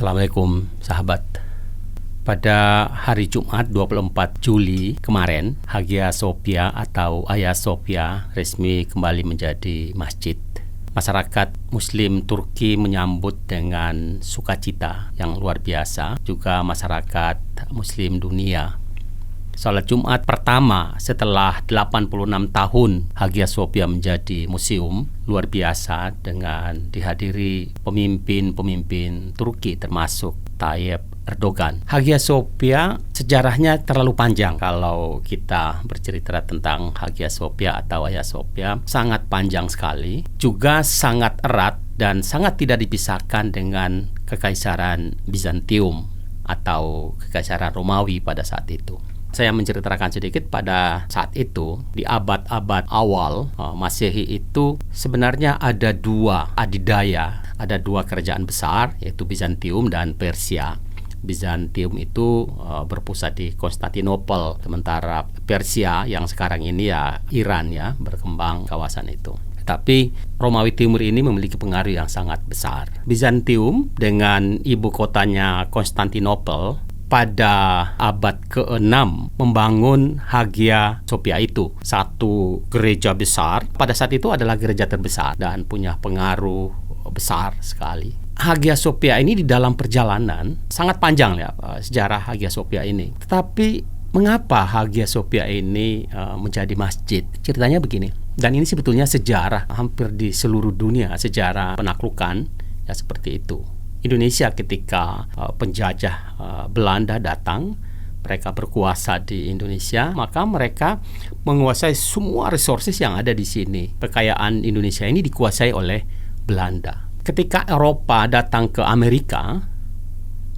Assalamualaikum sahabat. Pada hari Jumat 24 Juli kemarin, Hagia Sophia atau Hagia Sophia resmi kembali menjadi masjid. Masyarakat Muslim Turki menyambut dengan sukacita yang luar biasa, juga masyarakat Muslim dunia. Salat Jumat pertama setelah 86 tahun Hagia Sophia menjadi museum luar biasa dengan dihadiri pemimpin-pemimpin Turki termasuk Tayyip Erdogan. Hagia Sophia sejarahnya terlalu panjang. Kalau kita bercerita tentang Hagia Sophia atau Hagia Sophia, sangat panjang sekali, juga sangat erat dan sangat tidak dipisahkan dengan Kekaisaran Bizantium atau Kekaisaran Romawi pada saat itu. Saya menceritakan sedikit pada saat itu, di abad-abad awal Masehi itu sebenarnya ada dua adidaya, ada dua kerajaan besar, yaitu Bizantium dan Persia. Bizantium itu berpusat di Konstantinopel, sementara Persia yang sekarang ini ya Iran ya, berkembang kawasan itu. Tapi Romawi Timur ini memiliki pengaruh yang sangat besar. Bizantium dengan ibu kotanya Konstantinopel pada abad ke-6 membangun Hagia Sophia itu, satu gereja besar. Pada saat itu adalah gereja terbesar dan punya pengaruh besar sekali. Hagia Sophia ini di dalam perjalanan sangat panjang ya sejarah Hagia Sophia ini. Tetapi mengapa Hagia Sophia ini menjadi masjid? Ceritanya begini. Dan ini sebetulnya sejarah hampir di seluruh dunia, sejarah penaklukan ya seperti itu. Indonesia ketika penjajah Belanda datang, mereka berkuasa di Indonesia, maka mereka menguasai semua resources yang ada di sini. Kekayaan Indonesia ini dikuasai oleh Belanda. Ketika Eropa datang ke Amerika,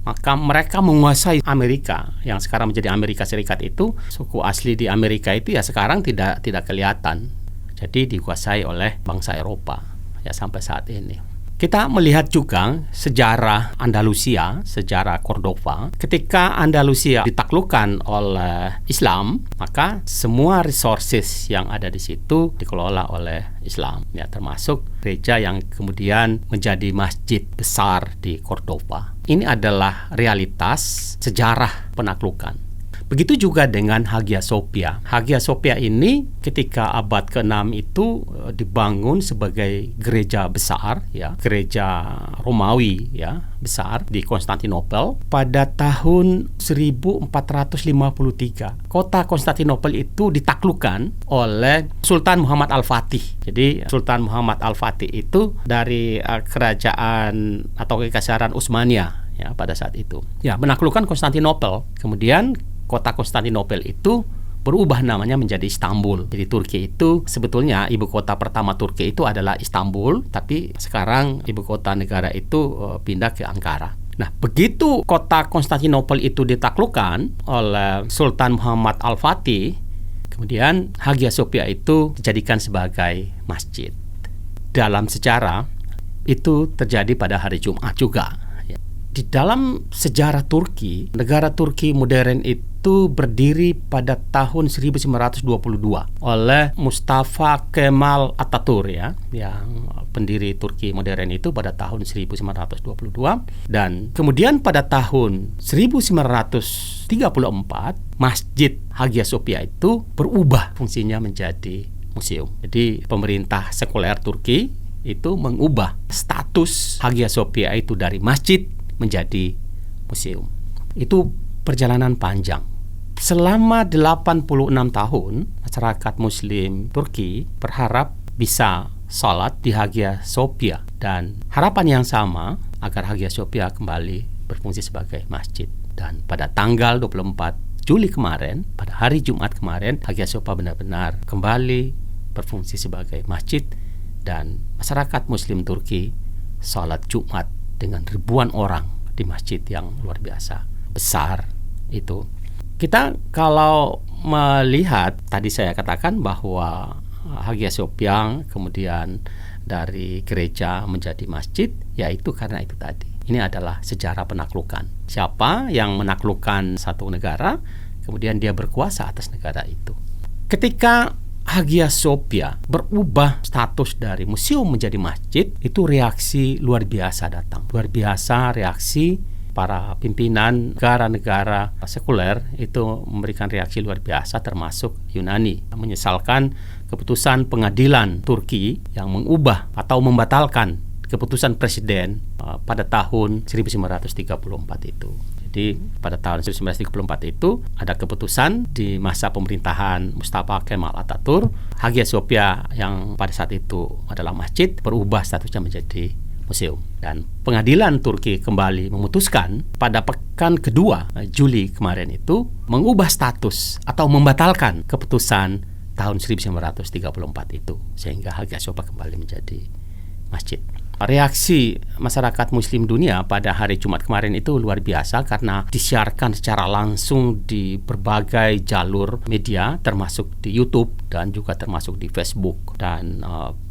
maka mereka menguasai Amerika, yang sekarang menjadi Amerika Serikat itu. Suku asli di Amerika itu ya sekarang tidak kelihatan. Jadi dikuasai oleh bangsa Eropa ya sampai saat ini. Kita melihat juga sejarah Andalusia, sejarah Cordova. Ketika Andalusia ditaklukkan oleh Islam, maka semua resources yang ada di situ dikelola oleh Islam, ya termasuk gereja yang kemudian menjadi masjid besar di Cordova. Ini adalah realitas sejarah penaklukan. Begitu juga dengan Hagia Sophia. Hagia Sophia ini ketika abad ke-6 itu dibangun sebagai gereja besar ya, gereja Romawi ya, besar di Konstantinopel pada tahun 1453. Kota Konstantinopel itu ditaklukkan oleh Sultan Muhammad Al-Fatih. Jadi Sultan Muhammad Al-Fatih itu dari kerajaan atau Kekaisaran Utsmaniyah ya pada saat itu. Ya, menaklukkan Konstantinopel. Kemudian kota Konstantinopel itu berubah namanya menjadi Istanbul. Jadi Turki itu sebetulnya ibu kota pertama Turki itu adalah Istanbul, tapi sekarang ibu kota negara itu pindah ke Ankara. Nah, begitu kota Konstantinopel itu ditaklukkan oleh Sultan Muhammad Al-Fatih, kemudian Hagia Sophia itu dijadikan sebagai masjid. Dalam sejarah itu terjadi pada hari Jumat juga. Di dalam sejarah Turki, negara Turki modern itu berdiri pada tahun 1922 oleh Mustafa Kemal Atatürk ya, yang pendiri Turki modern itu pada tahun 1922. Dan kemudian pada tahun 1934 Masjid Hagia Sophia itu berubah fungsinya menjadi museum. Jadi pemerintah sekuler Turki itu mengubah status Hagia Sophia itu dari masjid menjadi museum. Itu perjalanan panjang. Selama 86 tahun, masyarakat Muslim Turki berharap bisa salat di Hagia Sophia dan harapan yang sama agar Hagia Sophia kembali berfungsi sebagai masjid. Dan pada tanggal 24 Juli kemarin, pada hari Jumat kemarin, Hagia Sophia benar-benar kembali berfungsi sebagai masjid dan masyarakat Muslim Turki salat Jumat dengan ribuan orang di masjid yang luar biasa besar itu. Kita kalau melihat tadi saya katakan bahwa Hagia Sophia kemudian dari gereja menjadi masjid, yaitu karena itu tadi. Ini adalah sejarah penaklukan. Siapa yang menaklukkan satu negara, kemudian dia berkuasa atas negara itu. Ketika Hagia Sophia berubah status dari museum menjadi masjid, itu reaksi luar biasa datang. Luar biasa reaksi para pimpinan negara-negara sekuler itu memberikan reaksi luar biasa, termasuk Yunani, menyesalkan keputusan pengadilan Turki yang mengubah atau membatalkan keputusan presiden pada tahun 1934 itu. Jadi pada tahun 1934 itu ada keputusan di masa pemerintahan Mustafa Kemal Atatürk, Hagia Sophia yang pada saat itu adalah masjid berubah statusnya menjadi museum. Dan pengadilan Turki kembali memutuskan pada pekan kedua Juli kemarin itu mengubah status atau membatalkan keputusan tahun 1934 itu, sehingga Hagia Sophia kembali menjadi masjid. Reaksi masyarakat muslim dunia pada hari Jumat kemarin itu luar biasa karena disiarkan secara langsung di berbagai jalur media, termasuk di YouTube dan juga termasuk di Facebook. Dan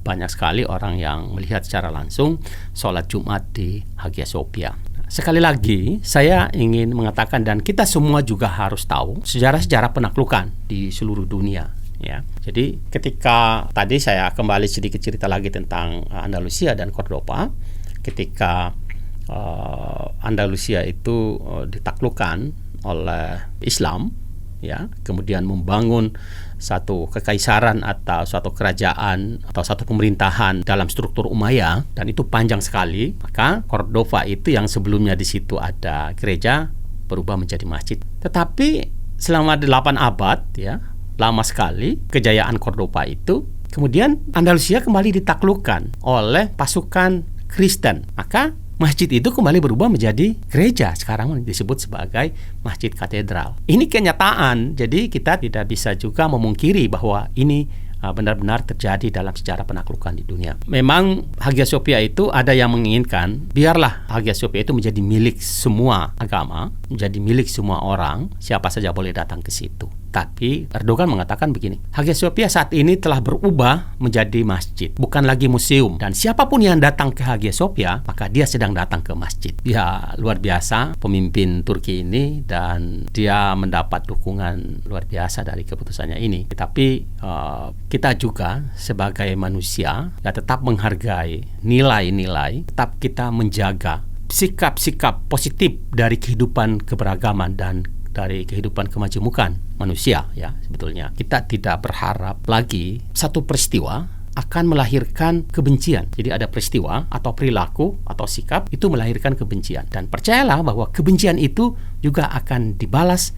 banyak sekali orang yang melihat secara langsung sholat Jumat di Hagia Sophia. Sekali lagi saya ingin mengatakan, dan kita semua juga harus tahu sejarah-sejarah penaklukan di seluruh dunia. Ya, jadi ketika tadi saya kembali sedikit cerita lagi tentang Andalusia dan Cordoba, ketika Andalusia itu ditaklukkan oleh Islam, ya, kemudian membangun satu kekaisaran atau suatu kerajaan atau satu pemerintahan dalam struktur Umayyah, dan itu panjang sekali. Maka Cordoba itu yang sebelumnya di situ ada gereja berubah menjadi masjid. Tetapi selama 8 abad, ya, lama sekali kejayaan Cordoba itu, kemudian Andalusia kembali ditaklukkan oleh pasukan Kristen. Maka masjid itu kembali berubah menjadi gereja, sekarang disebut sebagai masjid katedral. Ini kenyataan, jadi kita tidak bisa juga memungkiri bahwa ini benar-benar terjadi dalam sejarah penaklukan di dunia. Memang Hagia Sophia itu ada yang menginginkan biarlah Hagia Sophia itu menjadi milik semua agama, menjadi milik semua orang, siapa saja boleh datang ke situ. Tapi Erdogan mengatakan begini, Hagia Sophia saat ini telah berubah menjadi masjid, bukan lagi museum. Dan siapapun yang datang ke Hagia Sophia, maka dia sedang datang ke masjid. Ya, luar biasa pemimpin Turki ini, dan dia mendapat dukungan luar biasa dari keputusannya ini. Tetapi kita juga sebagai manusia ya tetap menghargai nilai-nilai, tetap kita menjaga sikap-sikap positif dari kehidupan keberagaman dan dari kehidupan kemajemukan manusia. Ya, sebetulnya kita tidak berharap lagi satu peristiwa akan melahirkan kebencian. Jadi ada peristiwa atau perilaku atau sikap itu melahirkan kebencian, dan percayalah bahwa kebencian itu juga akan dibalas,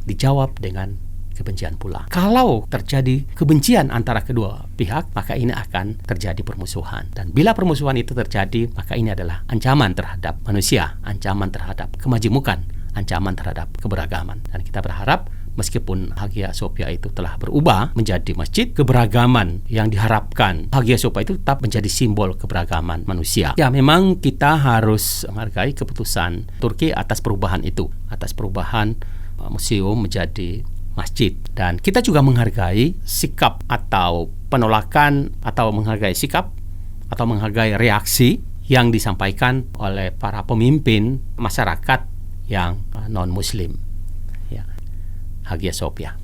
dijawab dengan kebencian pula. Kalau terjadi kebencian antara kedua pihak, maka ini akan terjadi permusuhan. Dan bila permusuhan itu terjadi, maka ini adalah ancaman terhadap manusia, ancaman terhadap kemajemukan, ancaman terhadap keberagaman. Dan kita berharap meskipun Hagia Sophia itu telah berubah menjadi masjid, keberagaman yang diharapkan Hagia Sophia itu tetap menjadi simbol keberagaman manusia. Ya, memang kita harus menghargai keputusan Turki atas perubahan itu, atas perubahan museum menjadi masjid. Dan kita juga menghargai sikap atau penolakan, atau menghargai sikap atau menghargai reaksi yang disampaikan oleh para pemimpin masyarakat yang non-muslim, ya, Hagia Sophia.